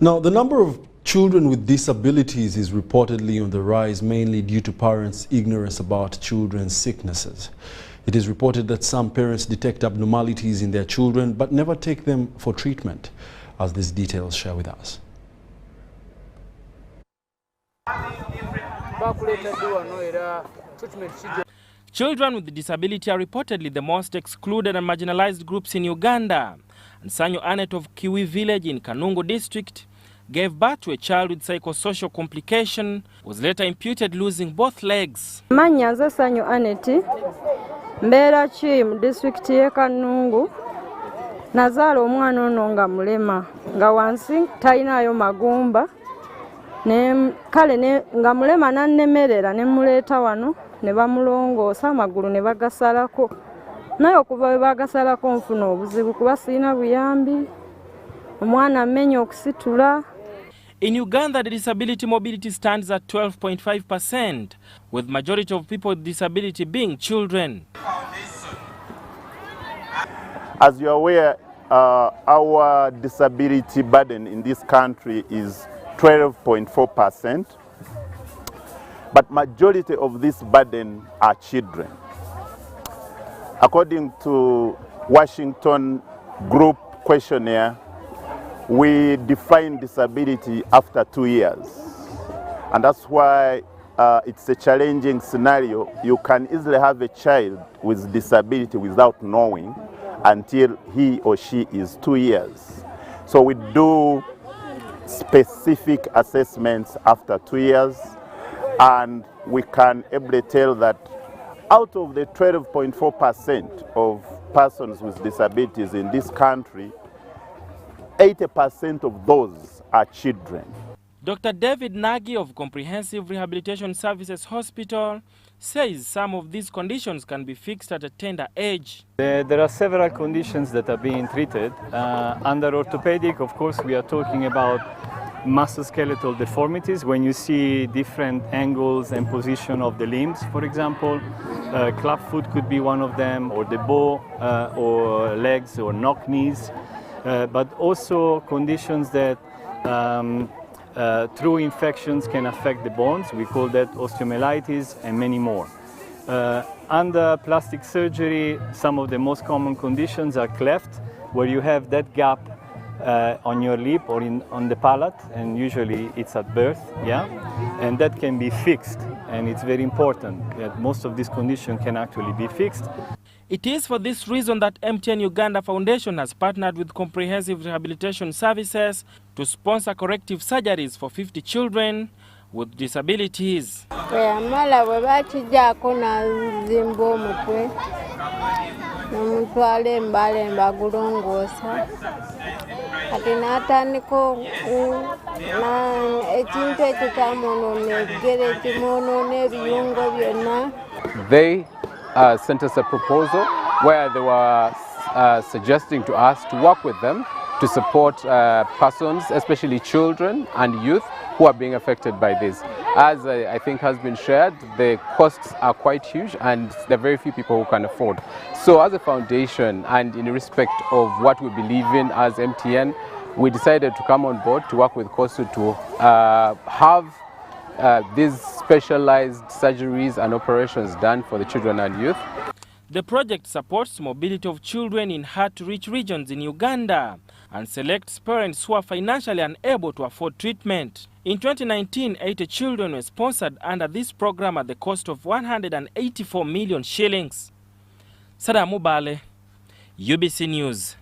Now, the number of children with disabilities is reportedly on the rise, mainly due to parents' ignorance about children's sicknesses. It is reported that some parents detect abnormalities in their children but never take them for treatment, as these details share with us. Children with disability are reportedly the most excluded and marginalized groups in Uganda. And Sanyo Anet of Kiwi village in Kanungu district gave birth to a child with psychosocial complication, was later imputed losing both legs. Manyanza Sanyo Aneti, Mbera Chim, district ye Kanungu, Nazalo omwana ono nga mulema, nga wansi talinayo magumba, kale nga mulema nannemerera ne muleeta wano ne bamulongoosa amagulu ne bagasalako. Naye okuva we bagasalako nfuna obuzibu kuba sirina buyambi, omwana amenya okusitula. In Uganda, the disability mobility stands at 12.5%, with majority of people with disability being children. As you're aware, our disability burden in this country is 12.4%, but majority of this burden are children. According to Washington Group questionnaire, we define disability after 2 years. And that's why it's a challenging scenario. You can easily have a child with disability without knowing until he or she is 2 years. So we do specific assessments after 2 years, and we can able tell that out of the 12.4% of persons with disabilities in this country, 80% of those are children. Dr. David Nagy of Comprehensive Rehabilitation Services Hospital says some of these conditions can be fixed at a tender age. There are several conditions that are being treated. Under orthopedic, of course, we are talking about musculoskeletal deformities. When you see different angles and position of the limbs, for example, clubfoot could be one of them, or the bow, or legs or knock knees. But also conditions that through infections can affect the bones. We call that osteomyelitis and many more. Under plastic surgery, some of the most common conditions are cleft, where you have that gap on your lip or on the palate, and usually it's at birth, yeah? And that can be fixed, and it's very important that most of these conditions can actually be fixed. It is for this reason that MTN Uganda Foundation has partnered with Comprehensive Rehabilitation Services to sponsor corrective surgeries for 50 children with disabilities. They sent us a proposal where they were suggesting to us to work with them to support persons, especially children and youth, who are being affected by this. As I think has been shared, the costs are quite huge and there are very few people who can afford. So as a foundation, and in respect of what we believe in as MTN, we decided to come on board to work with CoRSU to have these specialized surgeries and operations done for the children and youth. The project supports mobility of children in hard-to-reach regions in Uganda and selects parents who are financially unable to afford treatment. In 2019, 80 children were sponsored under this program at the cost of 184 million shillings. Sada Mubale, UBC News.